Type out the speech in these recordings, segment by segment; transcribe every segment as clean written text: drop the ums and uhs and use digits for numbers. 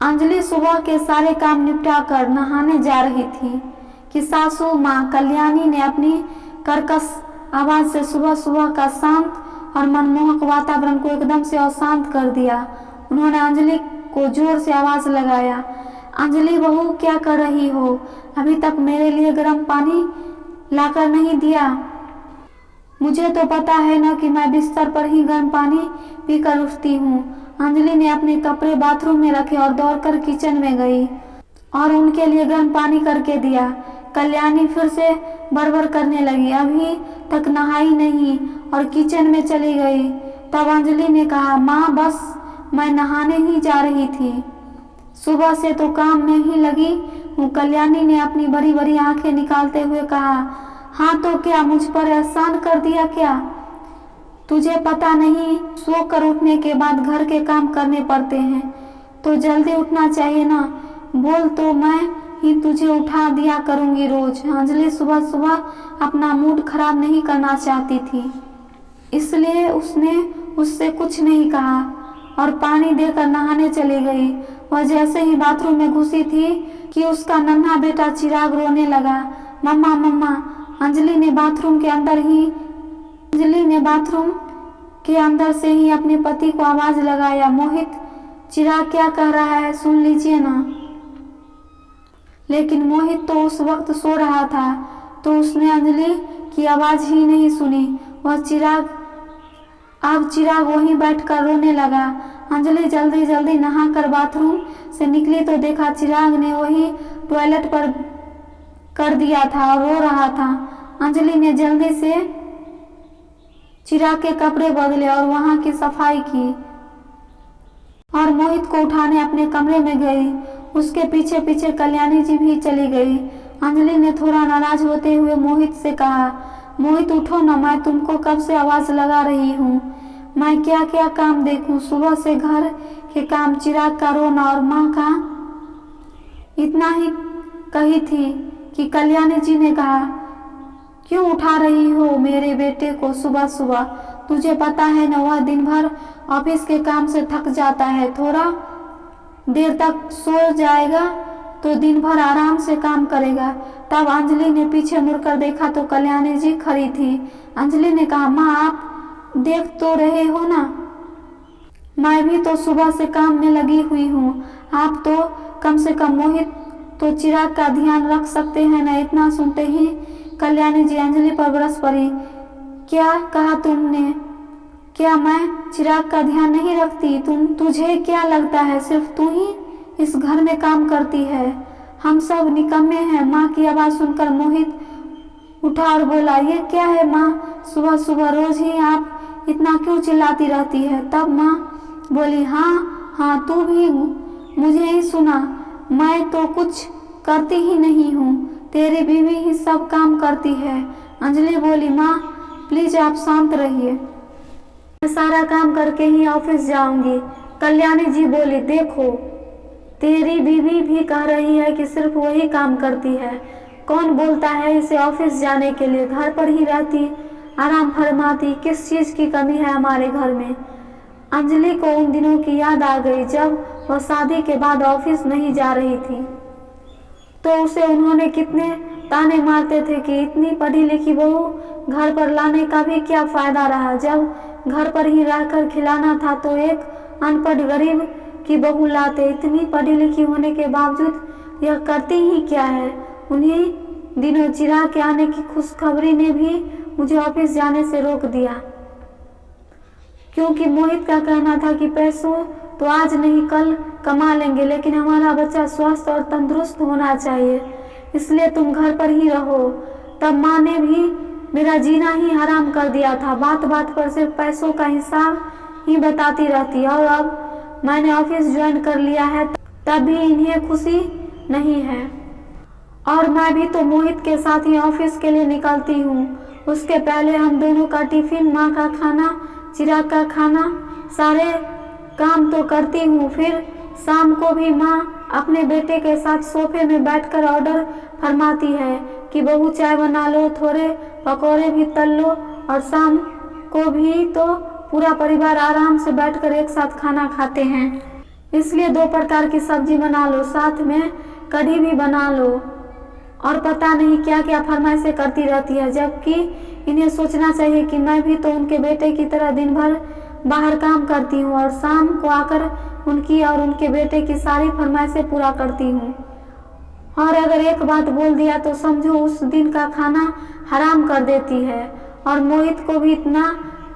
अंजलि सुबह के सारे काम निपटा कर नहाने जा रही थी कि सासू माँ कल्याणी ने अपनी कर्कश आवाज से सुबह सुबह का शांत और मनमोहक वातावरण को एकदम से अशांत कर दिया। उन्होंने अंजलि को जोर से आवाज लगाया, अंजलि बहू क्या कर रही हो? अभी तक मेरे लिए गर्म पानी लाकर नहीं दिया। मुझे तो पता है ना कि मैं बिस्तर पर ही गर्म पानी पीकर उठती हूँ। अंजलि ने अपने कपड़े बाथरूम में रखे और दौड़कर किचन में गई और उनके लिए गर्म पानी करके दिया। कल्याणी फिर से बड़बड़ करने लगी, अभी तक नहाई नहीं और किचन में चली गई। तब अंजलि ने कहा, माँ बस मैं नहाने ही जा रही थी, सुबह से तो काम में ही लगी हूँ। कल्याणी ने अपनी बड़ी बड़ी आंखें निकालते हुए कहा, हाँ तो क्या मुझ पर एहसान कर दिया क्या? तुझे पता नहीं सोकर उठने के बाद घर के काम करने पड़ते हैं तो जल्दी उठना चाहिए ना। बोल तो मैं ही तुझे उठा दिया करूंगी रोज। अंजलि सुबह सुबह अपना मूड खराब नहीं करना चाहती थी, इसलिए उसने उससे कुछ नहीं कहा और पानी देकर नहाने चली गई। वह जैसे ही बाथरूम में घुसी थी कि उसका नन्हा बेटा चिराग रोने लगा, मम्मा मम्मा। अंजलि ने बाथरूम के अंदर से ही अपने पति को आवाज लगाया, मोहित चिराग क्या कह रहा है सुन लीजिए ना। लेकिन मोहित तो उस वक्त सो रहा था तो उसने अंजलि की आवाज ही नहीं सुनी। अब चिराग वहीं बैठकर रोने लगा। अंजलि जल्दी जल्दी नहाकर बाथरूम से निकली तो देखा चिराग ने वही टॉयलेट पर कर दिया था और रो रहा था। अंजलि ने जल्दी से चिराग के कपड़े बदले और वहां की सफाई की और मोहित को उठाने अपने कमरे में गई। उसके पीछे पीछे कल्याणी जी भी चली गई। अंजलि ने थोड़ा नाराज होते हुए मोहित से कहा, मोहित उठो ना, मैं तुमको कब से आवाज लगा रही हूँ। मैं क्या क्या काम देखूं, सुबह से घर के काम, चिराग का रोना और माँ का। इतना ही कही थी कि कल्याणी जी ने कहा, क्यों उठा रही हो मेरे बेटे को सुबह सुबह? तुझे पता है ना वह दिन भर ऑफिस के काम से थक जाता है, थोड़ा देर तक सो जाएगा तो दिन भर आराम से काम करेगा। तब अंजलि ने पीछे मुड़कर देखा तो कल्याणी जी खड़ी थी। अंजलि ने कहा, माँ आप देख तो रहे हो ना, मैं भी तो सुबह से काम में लगी हुई हूँ। आप तो कम से कम मोहित तो चिराग का ध्यान रख सकते हैं ना। इतना सुनते ही कल्याणी जी अंजलि पर बरस पड़ी। क्या कहा तुमने? क्या मैं चिराग का ध्यान नहीं रखती? तुझे क्या लगता है सिर्फ तू ही इस घर में काम करती है? हम सब निकम्मे हैं। माँ की आवाज सुनकर मोहित उठा और बोला, ये क्या है माँ, सुबह सुबह रोज ही आप इतना क्यों चिल्लाती रहती है? तब माँ बोली, हाँ तू भी मुझे ही सुना, मैं तो कुछ करती ही नहीं हूँ, तेरी बीवी ही सब काम करती है। अंजलि बोली, माँ प्लीज आप शांत रहिए, मैं सारा काम करके ही ऑफिस जाऊंगी। कल्याणी जी बोली, देखो तेरी बीवी भी कह रही है कि सिर्फ वही काम करती है, कौन बोलता है इसे ऑफिस जाने के लिए? घर पर ही रहती, आराम फरमाती, किस चीज की कमी है हमारे घर में? अंजलि को उन दिनों की याद आ गई जब वह शादी के बाद ऑफिस नहीं जा रही थी तो उसे उन्होंने कितने ताने मारते थे कि इतनी पढ़ी लिखी बहू घर पर लाने का भी क्या फायदा रहा, जब घर पर ही रहकर खिलाना था तो एक अनपढ़ गरीब की बहू लाते। इतनी पढ़ी लिखी होने के बावजूद यह करती ही क्या है? उन्हीं दिनों चिराग के आने की खुशखबरी ने भी मुझे ऑफिस जाने से रोक दिया, क्योंकि मोहित का कहना था कि पैसों तो आज नहीं कल कमा लेंगे, लेकिन हमारा बच्चा स्वस्थ और तंदुरुस्त होना चाहिए, इसलिए तुम घर पर ही रहो। तब माँ ने भी मेरा जीना ही हराम कर दिया था, बात बात पर सिर्फ पैसों का हिसाब ही बताती रहती। और अब मैंने ऑफिस ज्वाइन कर लिया है तब भी इन्हें खुशी नहीं है, और मैं भी तो मोहित के साथ ही ऑफिस के लिए निकलती हूँ। उसके पहले हम दोनों का टिफिन, माँ का खाना, चिराग का खाना, सारे काम तो करती हूँ। फिर शाम को भी माँ अपने बेटे के साथ सोफे में बैठकर ऑर्डर फरमाती है कि बहू चाय बना लो, थोड़े पकौड़े भी तल लो, और शाम को भी तो पूरा परिवार आराम से बैठकर एक साथ खाना खाते हैं। इसलिए 2 प्रकार की सब्जी बना लो, साथ में कढ़ी भी बना लो। और पता नहीं क्या क्या फरमाइशें करती रहती है, जबकि इन्हें सोचना चाहिए कि मैं भी तो उनके बेटे की तरह दिन भर बाहर काम करती हूँ और शाम को आकर उनकी और उनके बेटे की सारी फरमाइशें पूरा करती हूँ। और अगर एक बात बोल दिया तो समझो उस दिन का खाना हराम कर देती है। और मोहित को भी इतना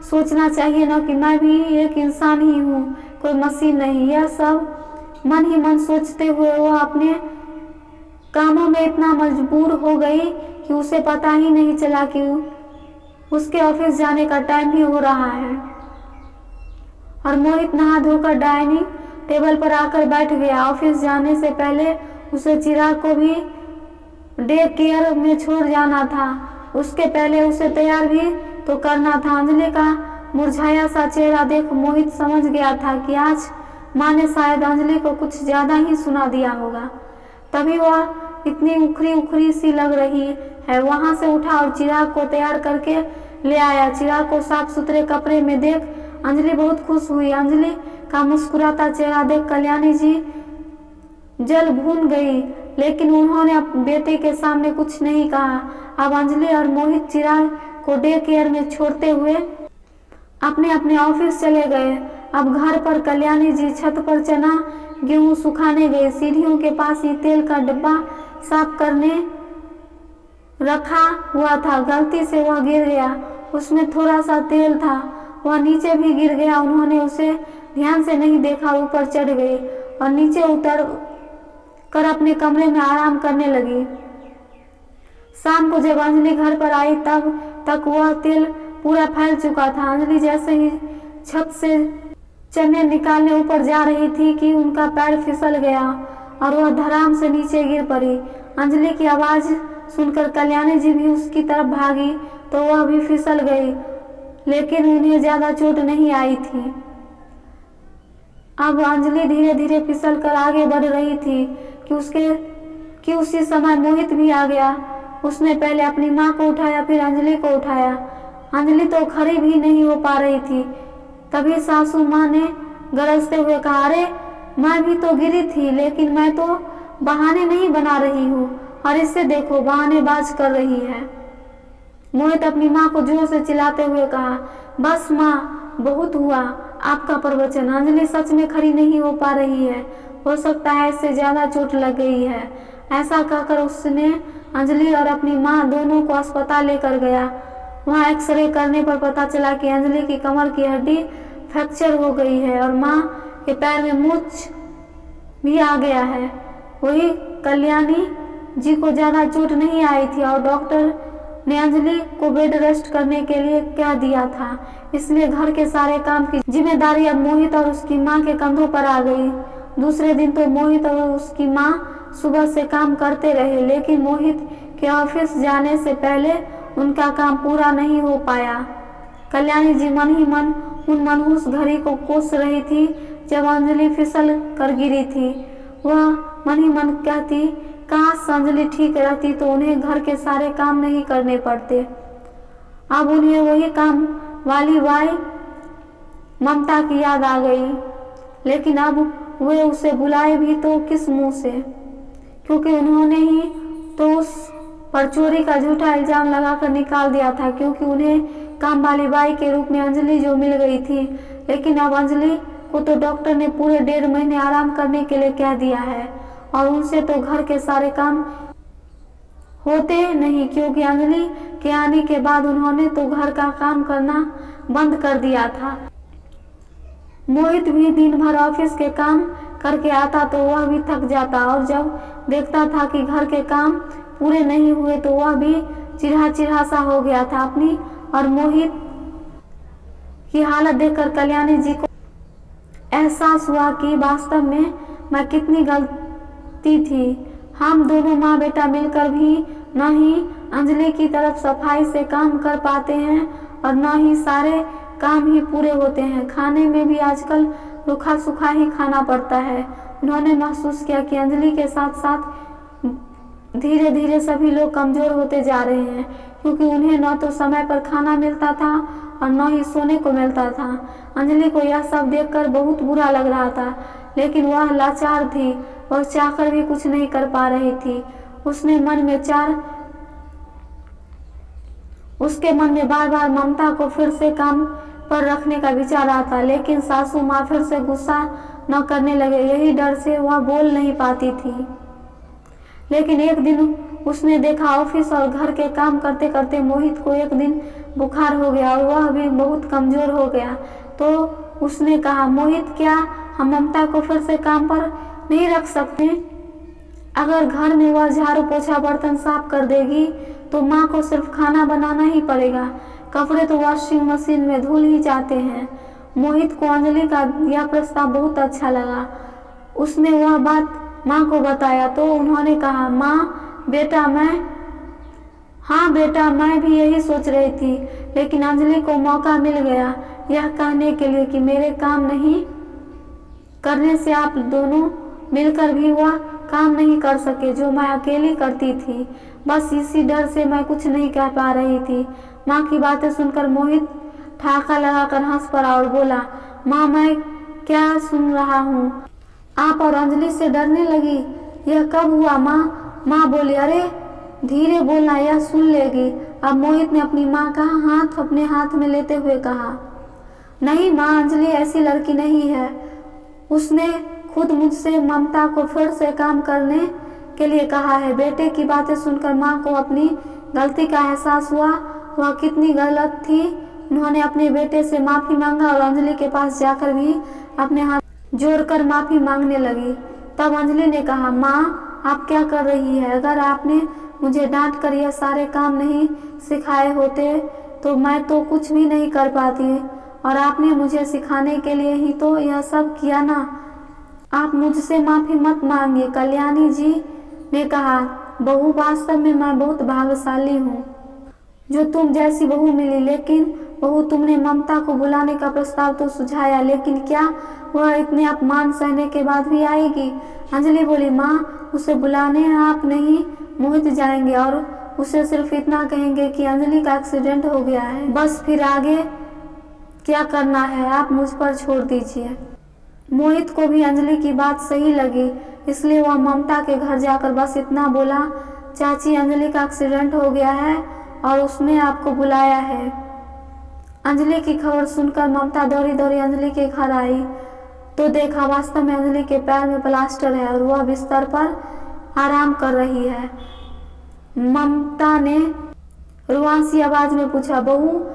सोचना चाहिए ना कि मैं भी एक इंसान ही हूँ, कोई मशीन नहीं। यह सब मन ही मन सोचते हुए वो अपने कामों में इतना मजबूर हो गई कि उसे पता ही नहीं चला कि उसके ऑफिस जाने का टाइम ही हो रहा है। और मोहित नहा धोकर डाइनिंग टेबल पर आकर बैठ गया। ऑफिस जाने से पहले उसे चिराग को भी डे केयर में छोड़ जाना था। उसके पहले उसे तैयार भी तो करना था। अंजलि का मुरझाया सा चेहरा देख मोहित समझ गया था कि आज माँ ने शायद अंजलि को कुछ ज्यादा ही सुना दिया होगा, तभी वह इतनी उखरी उखरी सी लग रही है। वहां से उठा और चिराग को तैयार करके ले आया। चिराग को साफ सुथरे कपड़े में देख अंजलि बहुत खुश हुई। अंजलि का मुस्कुराता चेहरा देख कल्याणी जी जल भून गई, लेकिन उन्होंने अपने बेटे के सामने कुछ नहीं कहा। अब अंजलि और मोहित चिराग को डे केयर में छोड़ते हुए अपने अपने ऑफिस चले गए। अब घर पर कल्याणी जी छत पर चना गेहूं सुखाने गई। सीढ़ियों के पास ही तेल का डिब्बा साफ करने रखा हुआ था। गलती से वह गिर गया, उसमें थोड़ा सा तेल था, वह नीचे भी गिर गया। उन्होंने उसे ध्यान से नहीं देखा, ऊपर चढ़ गई और नीचे उतर कर अपने कमरे में आराम करने लगी। शाम को जब अंजलि घर पर आई तब तक वह तेल पूरा फैल चुका था। अंजलि जैसे ही छत से चने निकालने ऊपर जा रही थी कि उनका पैर फिसल गया और वह धड़ाम से नीचे गिर पड़ी। अंजलि की आवाज सुनकर कल्याणी जी भी उसकी तरफ भागी तो वह भी फिसल गई, लेकिन उन्हें ज्यादा चोट नहीं आई थी। अब अंजलि धीरे धीरे फिसल कर आगे बढ़ रही थी कि उसी समय मोहित भी आ गया। उसने पहले अपनी माँ को उठाया, फिर अंजलि को उठाया। अंजलि तो खड़ी भी नहीं हो पा रही थी। तभी सासू माँ ने गरजते हुए कहा, अरे मैं भी तो गिरी थी, लेकिन मैं तो बहाने नहीं बना रही हूँ और इससे देखो बहानेबाज कर रही है। मोहित अपनी माँ को जोर से चिल्लाते हुए कहा, बस माँ बहुत हुआ आपका प्रवचन। अंजलि सच में खड़ी नहीं हो पा रही है, हो सकता है इससे ज्यादा चोट लग गई है। ऐसा कहकर उसने अंजलि और अपनी माँ दोनों को अस्पताल लेकर गया। वहाँ एक्सरे करने पर पता चला कि अंजलि की कमर की हड्डी फ्रैक्चर हो गई है और माँ के पैर में मूंछ भी आ गया है। वही कल्याणी जी को ज्यादा चोट नहीं आई थी और डॉक्टर ने अंजलि को बेड रेस्ट करने के लिए कह दिया था, इसलिए घर के सारे काम की जिम्मेदारी अब मोहित और उसकी माँ के कंधों पर आ गई। दूसरे दिन तो मोहित और उसकी माँ सुबह से काम करते रहे, लेकिन मोहित के ऑफिस जाने से पहले उनका काम पूरा नहीं हो पाया। कल्याणी जी मन ही मन उन मनहूस घड़ी को कोस रही थी जब अंजलि फिसल कर गिरी थी। वह मन ही मन कहती, काश अंजलि ठीक रहती तो उन्हें घर के सारे काम नहीं करने पड़ते। अब उन्हें वही काम वाली बाई ममता की याद आ गई, लेकिन अब वे उसे बुलाए भी तो किस मुंह से, क्योंकि उन्होंने ही तो उस पर चोरी का झूठा इल्जाम लगाकर निकाल दिया था, क्योंकि उन्हें काम वाली बाई के रूप में अंजलि जो मिल गई थी। लेकिन अब अंजलि को तो डॉक्टर ने पूरे 1.5 महीने आराम करने के लिए कह दिया है और उनसे तो घर के सारे काम होते नहीं, क्योंकि अंजलि के आने के बाद उन्होंने तो घर का काम करना बंद कर दिया था। मोहित भी दिन भर ऑफिस के काम करके आता तो वह भी थक जाता और जब देखता था कि घर के काम पूरे नहीं हुए तो वह भी चिढ़ा सा हो गया था। अपनी और मोहित की हालत देखकर कल्याणी जी को एहसास हुआ कि वास्तव में मैं कितनी गलती थी। हम दोनों माँ बेटा मिलकर भी न ही अंजलि की तरफ सफाई से काम कर पाते हैं और न ही सारे काम ही पूरे होते हैं। खाने में भी आजकल रूखा सूखा ही खाना पड़ता है। उन्होंने महसूस किया कि अंजलि के साथ साथ धीरे धीरे सभी लोग कमजोर होते जा रहे हैं, क्योंकि उन्हें न तो समय पर खाना मिलता था और न ही सोने को मिलता था। अंजलि को यह सब देखकर बहुत बुरा लग रहा था, लेकिन वह लाचार थी, वह चाहकर भी कुछ नहीं कर पा रही थी। उसके मन में बार बार ममता को फिर से काम पर रखने का विचार आता, लेकिन सासू माँ फिर से गुस्सा न करने लगे, यही डर से वह बोल नहीं पाती थी। लेकिन एक दिन उसने देखा ऑफिस और घर के काम करते करते मोहित को एक दिन बुखार हो गया और वह भी बहुत कमजोर हो गया। तो उसने कहा, मोहित, क्या हम ममता को फिर से काम पर नहीं रख सकते? अगर घर में वह झाड़ू पोछा बर्तन साफ कर देगी तो माँ को सिर्फ खाना बनाना ही पड़ेगा, कपड़े तो वॉशिंग मशीन में धुल ही जाते हैं। मोहित को अंजलि का यह प्रस्ताव बहुत अच्छा लगा। उसने वह बात माँ को बताया तो उन्होंने कहा, हाँ बेटा, मैं भी यही सोच रही थी, लेकिन अंजलि को मौका मिल गया यह कहने के लिए कि मेरे काम नहीं करने से आप दोनों मिलकर भी वह काम नहीं कर सके जो मैं अकेली करती थी। बस इसी डर से मैं कुछ नहीं कह पा रही थी। माँ की बातें सुनकर मोहित ठाका लगाकर हंस पड़ा और बोला, माँ, मैं क्या सुन रहा हूँ? आप और अंजलि से डरने लगी? यह कब हुआ माँ? माँ बोली, अरे धीरे बोलना, यह सुन लेगी। अब मोहित ने अपनी माँ का हाथ अपने हाथ में लेते हुए कहा, नहीं माँ, अंजलि ऐसी लड़की नहीं है। उसने खुद मुझसे ममता को फिर से काम करने के लिए कहा है। बेटे की बातें सुनकर माँ को अपनी गलती का एहसास हुआ, वह कितनी गलत थी। उन्होंने अपने बेटे से माफ़ी मांगा और अंजलि के पास जाकर भी अपने हाथ जोड़कर माफ़ी मांगने लगी। तब अंजलि ने कहा, माँ, आप क्या कर रही है? अगर आपने मुझे डांट कर यह सारे काम नहीं सिखाए होते तो मैं तो कुछ भी नहीं कर पाती, और आपने मुझे सिखाने के लिए ही तो यह सब किया ना। आप मुझसे माफ़ी मत मांगिए। कल्याणी जी ने कहा, बहू, वास्तव में मैं बहुत भाग्यशाली हूँ जो तुम जैसी बहू मिली। लेकिन बहू, तुमने ममता को बुलाने का प्रस्ताव तो सुझाया, लेकिन क्या वह इतने अपमान सहने के बाद भी आएगी? अंजलि बोली, माँ, उसे बुलाने आप नहीं मोहित जाएंगे और उसे सिर्फ इतना कहेंगे कि अंजलि का एक्सीडेंट हो गया है, बस। फिर आगे क्या करना है आप मुझ पर छोड़ दीजिए। मोहित को भी अंजलि की बात सही लगी, इसलिए वह ममता के घर जाकर बस इतना बोला, चाची, अंजलि का एक्सीडेंट हो गया है और उसने आपको बुलाया है। अंजलि की खबर सुनकर ममता दौड़ी दौड़ी अंजलि के घर आई तो देखा वास्तव में अंजलि के पैर में प्लास्टर है और वह बिस्तर पर आराम कर रही है। ममता ने रुआंसी आवाज में पूछा, बहू,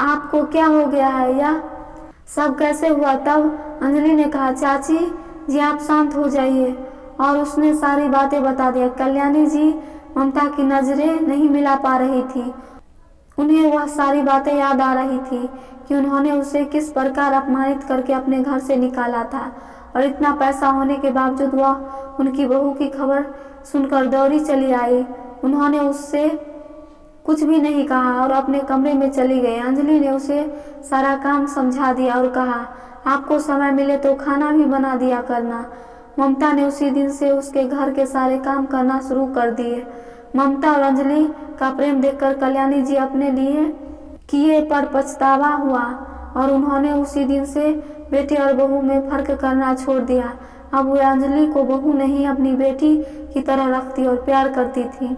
आपको क्या हो गया है? यह सब कैसे हुआ? तब अंजलि ने कहा, चाची जी, आप शांत हो जाइए, और उसने सारी बातें बता दिया। कल्याणी जी ममता की नजरें नहीं मिला पा रही थी। उन्हें वह सारी बातें याद आ रही थी कि उन्होंने उसे किस प्रकार अपमानित करके अपने घर से निकाला था, और इतना पैसा होने के बावजूद वह उनकी बहू की खबर सुनकर दौड़ी चली आई। उन्होंने उससे कुछ भी नहीं कहा और अपने कमरे में चली गई। अंजलि ने उसे सारा काम समझा दिया और कहा, आपको समय मिले तो खाना भी बना दिया करना। ममता ने उसी दिन से उसके घर के सारे काम करना शुरू कर दिए। ममता और अंजलि का प्रेम देखकर कल्याणी जी अपने लिए किए पर पछतावा हुआ और उन्होंने उसी दिन से बेटी और बहू में फर्क करना छोड़ दिया। अब वह अंजलि को बहू नहीं, अपनी बेटी की तरह रखती और प्यार करती थी।